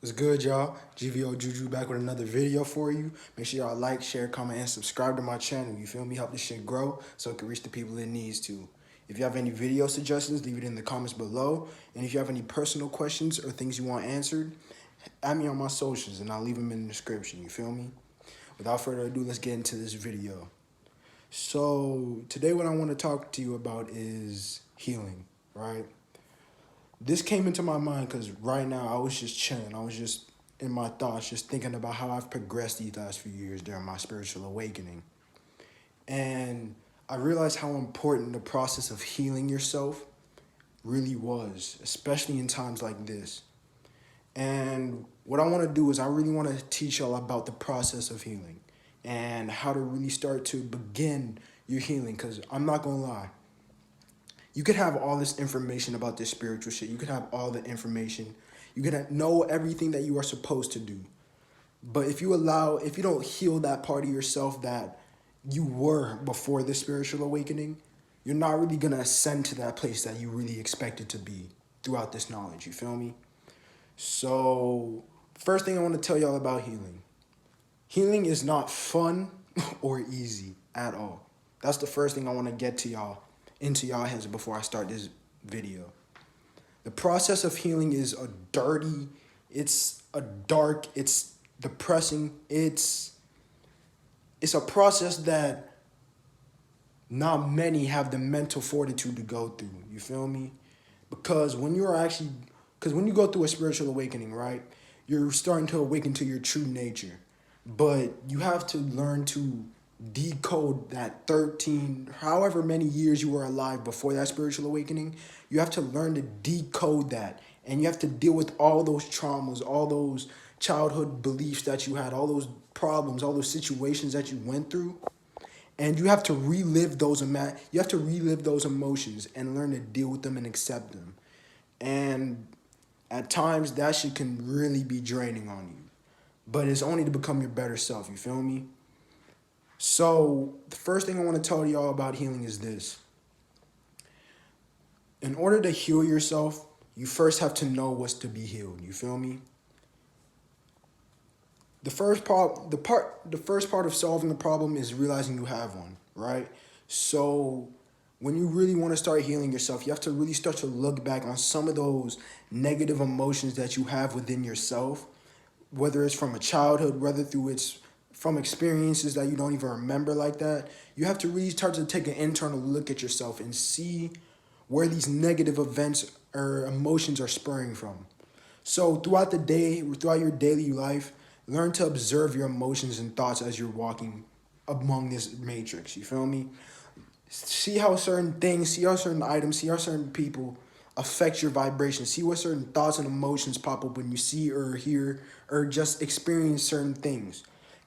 What's good, y'all? GVO Juju back with another video for you. Make sure y'all like, share, comment, and subscribe to my channel. You feel me? Help this shit grow so it can reach the people it needs to. If you have any video suggestions, leave it in the comments below. And if you have any personal questions or things you want answered, add me on my socials and I'll leave them in the description. You feel me? Without further ado, let's get into this video. So today what I want to talk to you about is healing, right? This came into my mind because right now I was just chilling. I was just in my thoughts, just thinking about how I've progressed these last few years during my spiritual awakening. And I realized how important the process of healing yourself really was, especially in times like this. And what I want to do is I really want to teach y'all about the process of healing and how to really start to begin your healing. Because I'm not going to lie, you could have all this information about this spiritual shit. You could have all the information. You could know everything that you are supposed to do. But if you don't heal that part of yourself that you were before this spiritual awakening, you're not really going to ascend to that place that you really expected to be throughout this knowledge. You feel me? So, first thing I want to tell y'all about healing. Healing is not fun or easy at all. That's the first thing I want to get to y'all, into y'all heads before I start this video. The process of healing is it's dark, it's depressing, it's a process that not many have the mental fortitude to go through. You feel me? Because when you go through a spiritual awakening, right, you're starting to awaken to your true nature. But you have to learn to decode that 13, however many years you were alive before that spiritual awakening. You have to learn to decode that. And you have to deal with all those traumas, all those childhood beliefs that you had, all those problems, all those situations that you went through. And you have to relive those emotions and learn to deal with them and accept them. And at times that shit can really be draining on you. But it's only to become your better self, you feel me? So the first thing I want to tell y'all about healing is this. In order to heal yourself, you first have to know what's to be healed, you feel me? The first part of solving the problem is realizing you have one, right? So when you really want to start healing yourself, you have to really start to look back on some of those negative emotions that you have within yourself, whether it's from a childhood, whether through it's from experiences that you don't even remember like that. You have to really start to take an internal look at yourself and see where these negative events or emotions are spurring from. So throughout the day, throughout your daily life, learn to observe your emotions and thoughts as you're walking among this matrix. You feel me? See how certain things, see how certain items, see how certain people affect your vibration. See what certain thoughts and emotions pop up when you see or hear or just experience certain things.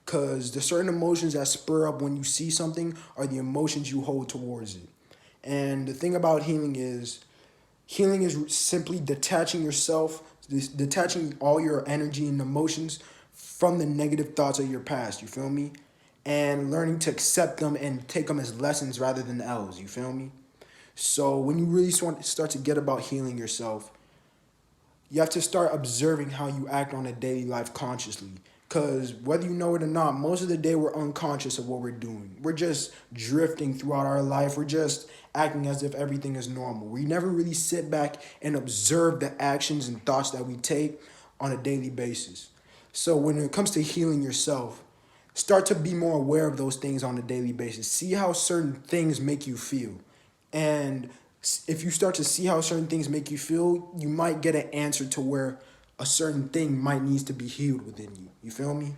Because the certain emotions that spur up when you see something are the emotions you hold towards it. And the thing about healing is simply detaching yourself, detaching all your energy and emotions from the negative thoughts of your past, you feel me? And learning to accept them and take them as lessons rather than L's, you feel me? So when you really start to get about healing yourself, you have to start observing how you act on a daily life consciously. Because whether you know it or not, most of the day we're unconscious of what we're doing. We're just drifting throughout our life. We're just acting as if everything is normal. We never really sit back and observe the actions and thoughts that we take on a daily basis. So when it comes to healing yourself, start to be more aware of those things on a daily basis. See how certain things make you feel. And if you start to see how certain things make you feel, you might get an answer to where a certain thing might needs to be healed within you. You feel me?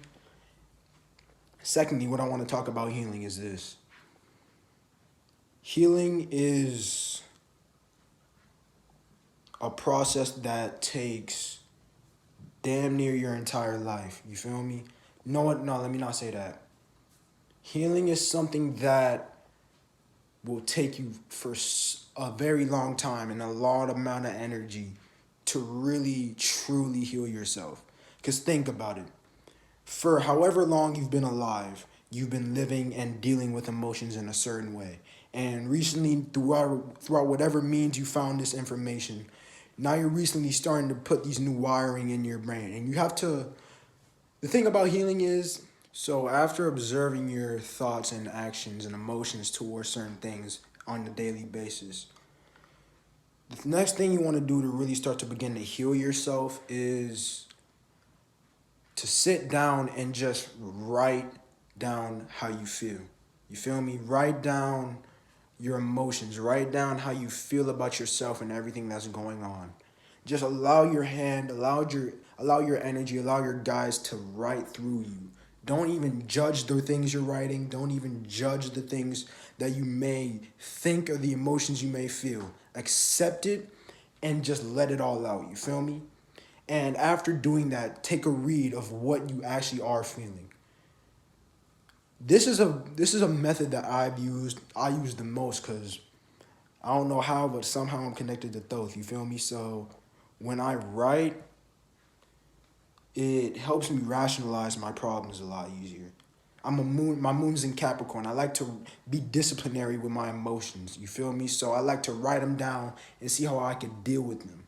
Secondly, what I want to talk about healing is this. Healing is a process that takes damn near your entire life. You feel me? No, let me not say that. Healing is something that will take you for a very long time and a lot amount of energy to really, truly heal yourself. Because think about it. For however long you've been alive, you've been living and dealing with emotions in a certain way. And recently, throughout whatever means you found this information, Now you're recently starting to put these new wiring in your brain. And you have to, the thing about healing is, so after observing your thoughts and actions and emotions towards certain things on a daily basis, the next thing you want to do to really start to begin to heal yourself is to sit down and just write down how you feel. You feel me? Write down your emotions. Write down how you feel about yourself and everything that's going on. Just allow your hand, allow your energy, allow your guides to write through you. Don't even judge the things you're writing. Don't even judge the things that you may think or the emotions you may feel. Accept it and just let it all out. You feel me? And after doing that, take a read of what you actually are feeling. This is a method that I use the most because I don't know how, but somehow I'm connected to Thoth. You feel me? So when I write, it helps me rationalize my problems a lot easier. My moon's in Capricorn. I like to be disciplinary with my emotions. You feel me? So I like to write them down and see how I can deal with them.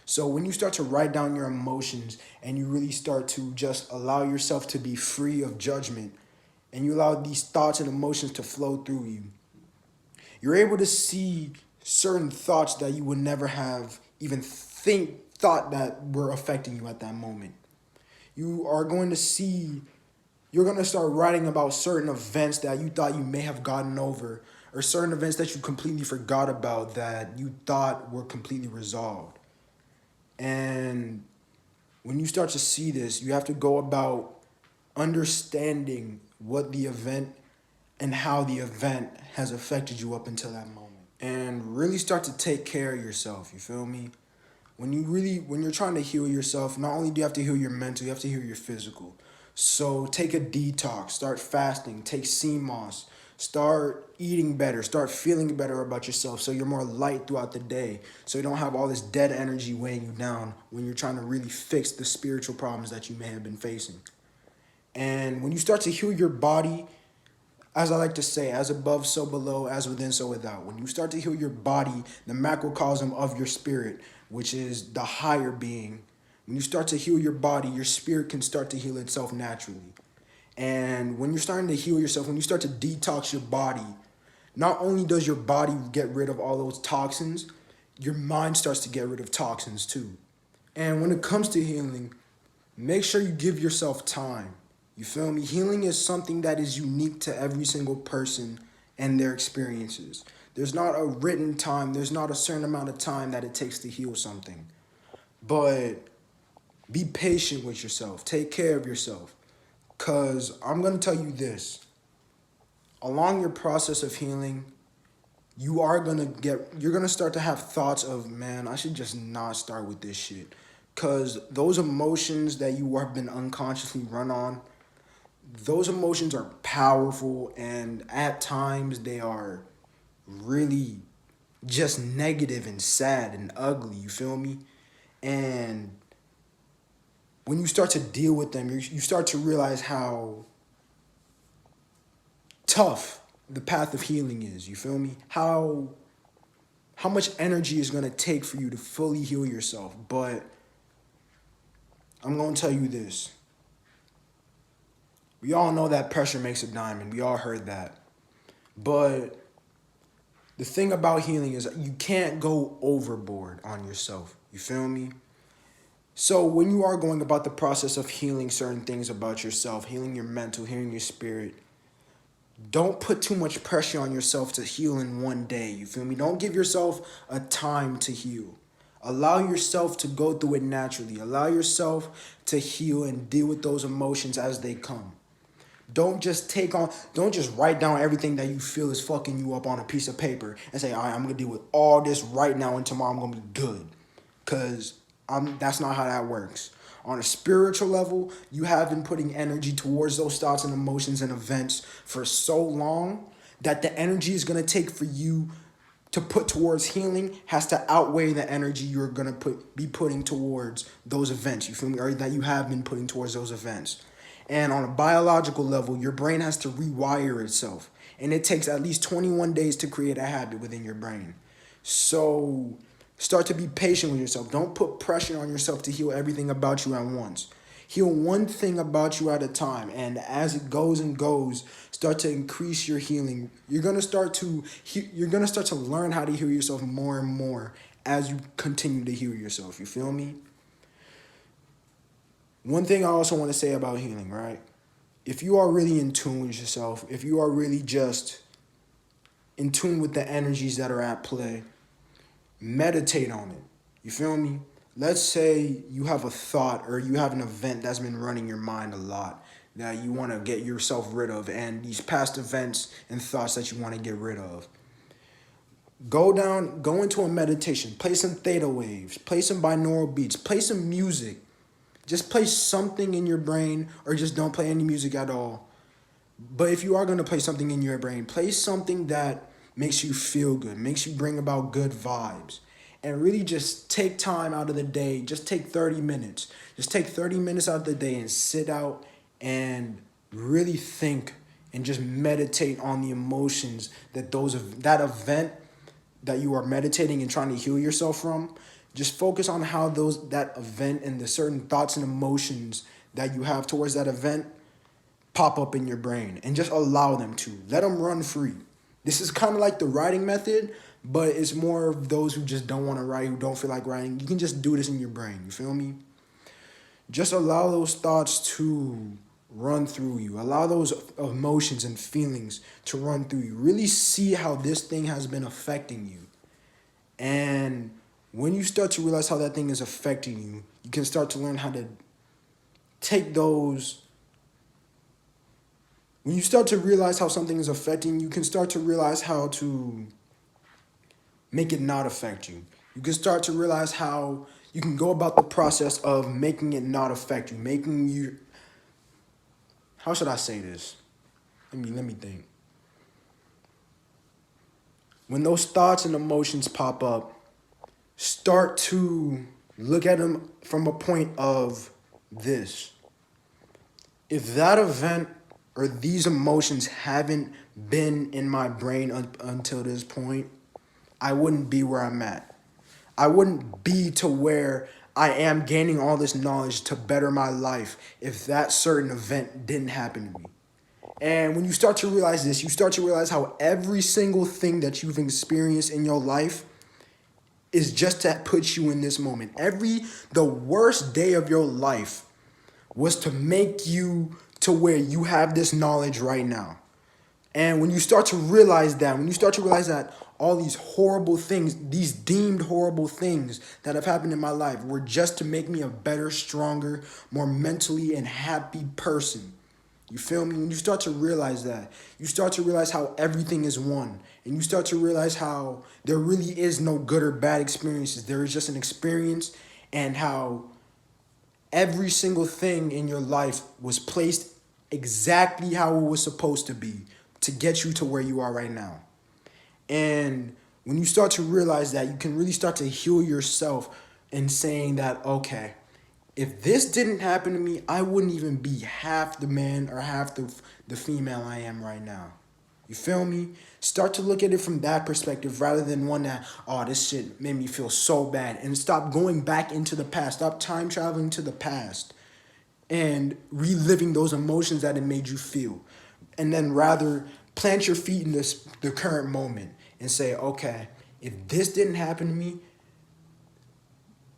So when you start to write down your emotions and you really start to just allow yourself to be free of judgment and you allow these thoughts and emotions to flow through you, you're able to see certain thoughts that you would never have even thought that were affecting you at that moment. You're going to start writing about certain events that you thought you may have gotten over or certain events that you completely forgot about that you thought were completely resolved. And when you start to see this, you have to go about understanding what the event and how the event has affected you up until that moment. And really start to take care of yourself, you feel me? When you're trying to heal yourself, not only do you have to heal your mental, you have to heal your physical. So take a detox, start fasting, take sea moss, start eating better, start feeling better about yourself so you're more light throughout the day. So you don't have all this dead energy weighing you down when you're trying to really fix the spiritual problems that you may have been facing. And when you start to heal your body, as I like to say, as above, so below, as within, so without. When you start to heal your body, the macrocosm of your spirit, which is the higher being, when you start to heal your body, your spirit can start to heal itself naturally. And when you're starting to heal yourself, when you start to detox your body, not only does your body get rid of all those toxins, your mind starts to get rid of toxins too. And when it comes to healing, make sure you give yourself time. You feel me? Healing is something that is unique to every single person and their experiences. There's not a written time, there's not a certain amount of time that it takes to heal something. But be patient with yourself. Take care of yourself. Because I'm going to tell you this. Along your process of healing, you're going to start to have thoughts of, man, I should just not start with this shit. Because those emotions that you have been unconsciously run on, those emotions are powerful, and at times they are really just negative and sad and ugly, you feel me? And when you start to deal with them, you start to realize how tough the path of healing is, you feel me? How much energy is going to take for you to fully heal yourself. But I'm going to tell you this. We all know that pressure makes a diamond. We all heard that. But the thing about healing is you can't go overboard on yourself. You feel me? So when you are going about the process of healing certain things about yourself, healing your mental, healing your spirit, don't put too much pressure on yourself to heal in one day. You feel me? Don't give yourself a time to heal. Allow yourself to go through it naturally. Allow yourself to heal and deal with those emotions as they come. Don't just write down everything that you feel is fucking you up on a piece of paper and say, all right, I'm going to deal with all this right now and tomorrow I'm going to be good. Because that's not how that works. On a spiritual level, you have been putting energy towards those thoughts and emotions and events for so long that the energy is going to take for you to put towards healing has to outweigh the energy you're going to be putting towards those events. You feel me? Or that you have been putting towards those events. And on a biological level, your brain has to rewire itself. And it takes at least 21 days to create a habit within your brain. So Start to be patient with yourself. Don't put pressure on yourself to heal everything about you at once. Heal one thing about you at a time, and as it goes and goes, start to increase your healing. You're gonna start to learn how to heal yourself more and more as you continue to heal yourself. You feel me? One thing I also want to say about healing, right? If you are really in tune with yourself, if you are really just in tune with the energies that are at play, meditate on it. You feel me? Let's say you have a thought or you have an event that's been running your mind a lot that you want to get yourself rid of, and these past events and thoughts that you want to get rid of. Go into a meditation, play some theta waves, play some binaural beats, play some music. Just play something in your brain, or just don't play any music at all. But if you are going to play something in your brain, play something that makes you feel good, makes you bring about good vibes. And really just take time out of the day. Just take 30 minutes. Just take 30 minutes out of the day and sit out and really think and just meditate on the emotions that event that you are meditating and trying to heal yourself from. Just focus on how that event and the certain thoughts and emotions that you have towards that event pop up in your brain, and just allow them to. Let them run free. This is kind of like the writing method, but it's more of those who just don't want to write, who don't feel like writing. You can just do this in your brain. You feel me? Just allow those thoughts to run through you. Allow those emotions and feelings to run through you. Really see how this thing has been affecting you. And when you start to realize how that thing is affecting you, you can start to learn how to take those. When you start to realize how something is affecting you, you can start to realize how to make it not affect you. You can start to realize how you can go about the process of making it not affect you, how should I say this? Let me think. When those thoughts and emotions pop up, start to look at them from a point of this. If that event or these emotions haven't been in my brain until this point, I wouldn't be where I'm at. I wouldn't be to where I am gaining all this knowledge to better my life if that certain event didn't happen to me. And when you start to realize this, you start to realize how every single thing that you've experienced in your life is just to put you in this moment. The worst day of your life was to make you to where you have this knowledge right now. And when you start to realize that all these horrible things, these deemed horrible things that have happened in my life were just to make me a better, stronger, more mentally and happy person. You feel me? When you start to realize that, you start to realize how everything is one. And you start to realize how there really is no good or bad experiences. There is just an experience, and how every single thing in your life was placed exactly how it was supposed to be to get you to where you are right now. And when you start to realize that, you can really start to heal yourself in saying that, okay, if this didn't happen to me, I wouldn't even be half the man or half the female I am right now. You feel me? Start to look at it from that perspective rather than one that, oh, this shit made me feel so bad. And stop going back into the past. Stop time traveling to the past and reliving those emotions that it made you feel. And then rather plant your feet in the current moment and say, okay, if this didn't happen to me,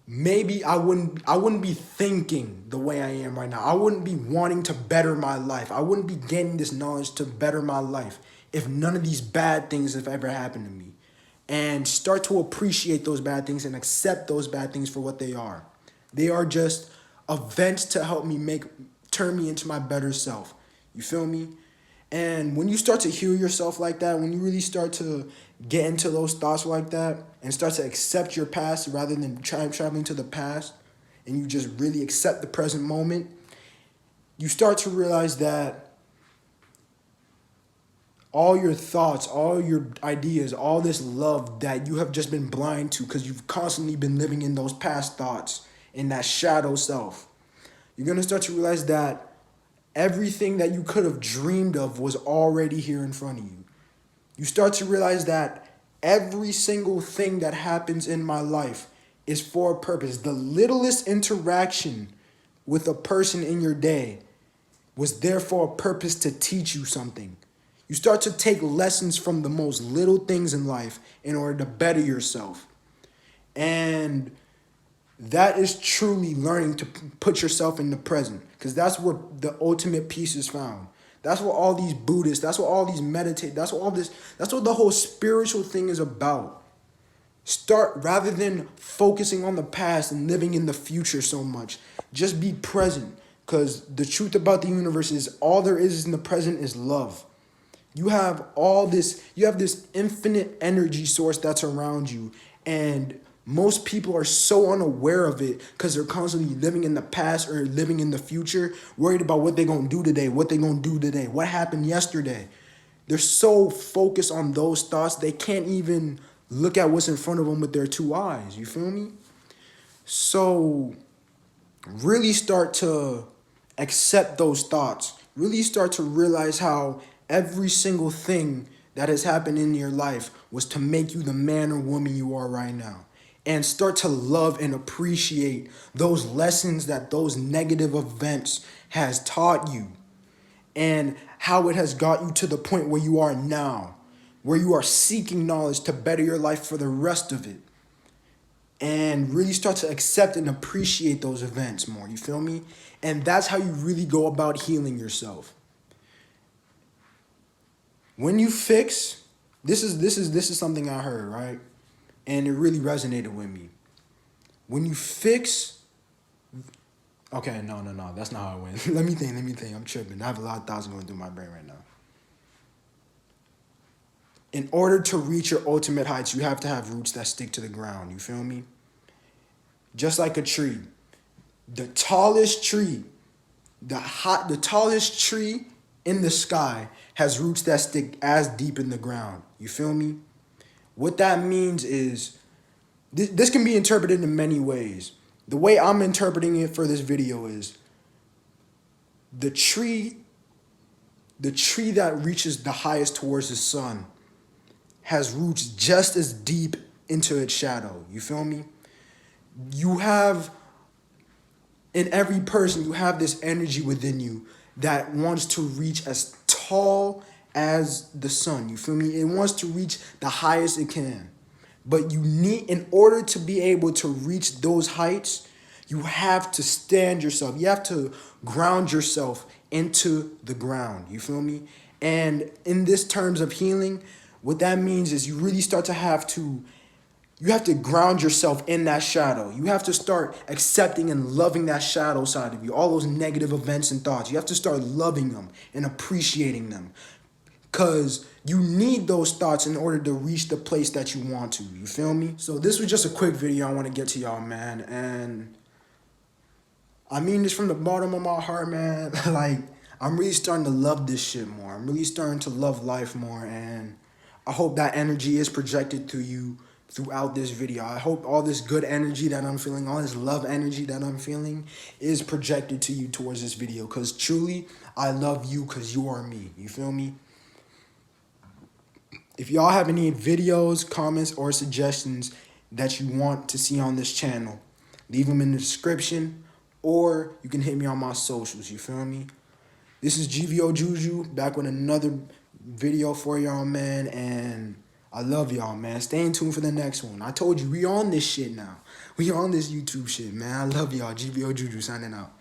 maybe I wouldn't be thinking the way I am right now. I wouldn't be wanting to better my life. I wouldn't be gaining this knowledge to better my life if none of these bad things have ever happened to me. And start to appreciate those bad things and accept those bad things for what they are. They are just events to help me turn me into my better self. You feel me? And when you start to heal yourself like that, when you really start to get into those thoughts like that and start to accept your past rather than traveling to the past, and you just really accept the present moment, you start to realize that all your thoughts, all your ideas, all this love that you have just been blind to because you've constantly been living in those past thoughts, in that shadow self, you're going to start to realize that everything that you could have dreamed of was already here in front of you. You start to realize that Every single thing that happens in my life is for a purpose. The littlest interaction with a person in your day was there for a purpose to teach you something. You start to take lessons from the most little things in life in order to better yourself. And that is truly learning to put yourself in the present, because that's where the ultimate peace is found. That's what all these Buddhists, that's what all these meditate, that's what the whole spiritual thing is about. Start, rather than focusing on the past and living in the future so much, just be present. Because the truth about the universe is all there is in the present is love. You have this infinite energy source that's around you. And most people are so unaware of it because they're constantly living in the past or living in the future, worried about what they're going to do today, what happened yesterday. They're so focused on those thoughts, they can't even look at what's in front of them with their two eyes. You feel me? So really start to accept those thoughts. Really start to realize how every single thing that has happened in your life was to make you the man or woman you are right now. And start to love and appreciate those lessons that those negative events has taught you, and how it has got you to the point where you are now, where you are seeking knowledge to better your life for the rest of it. And really start to accept and appreciate those events more, you feel me? And that's how you really go about healing yourself. When you fix, this is something I heard, right? And it really resonated with me. When you fix, okay, no, that's not how it went. Let me think, I'm tripping. I have a lot of thoughts going through my brain right now. In order to reach your ultimate heights, you have to have roots that stick to the ground, you feel me? Just like a tree. The tallest tree, the tallest tree in the sky has roots that stick as deep in the ground, you feel me? What that means is, this can be interpreted in many ways. The way I'm interpreting it for this video is, the tree that reaches the highest towards the sun has roots just as deep into its shadow. You feel me? You have, in every person, you have this energy within you that wants to reach as tall as the sun. You feel me? It wants to reach the highest it can. But you need, in order to be able to reach those heights, you have to stand yourself. You have to ground yourself into the ground. You feel me? And in this terms of healing, what that means is you really start to you have to ground yourself in that shadow. You have to start accepting and loving that shadow side of you. All those negative events and thoughts. You have to start loving them and appreciating them. Because you need those thoughts in order to reach the place that you want to. You feel me? So this was just a quick video I want to get to y'all, man. And I mean this from the bottom of my heart, man. Like, I'm really starting to love this shit more. I'm really starting to love life more. And I hope that energy is projected to you throughout this video. I hope all this good energy that I'm feeling, all this love energy that I'm feeling is projected to you towards this video. Because truly, I love you because you are me. You feel me? If y'all have any videos, comments, or suggestions that you want to see on this channel, leave them in the description, or you can hit me on my socials, you feel me? This is Juju, back with another video for y'all, man, and I love y'all, man. Stay tuned for the next one. I told you, we on this shit now. We on this YouTube shit, man. I love y'all. Juju signing out.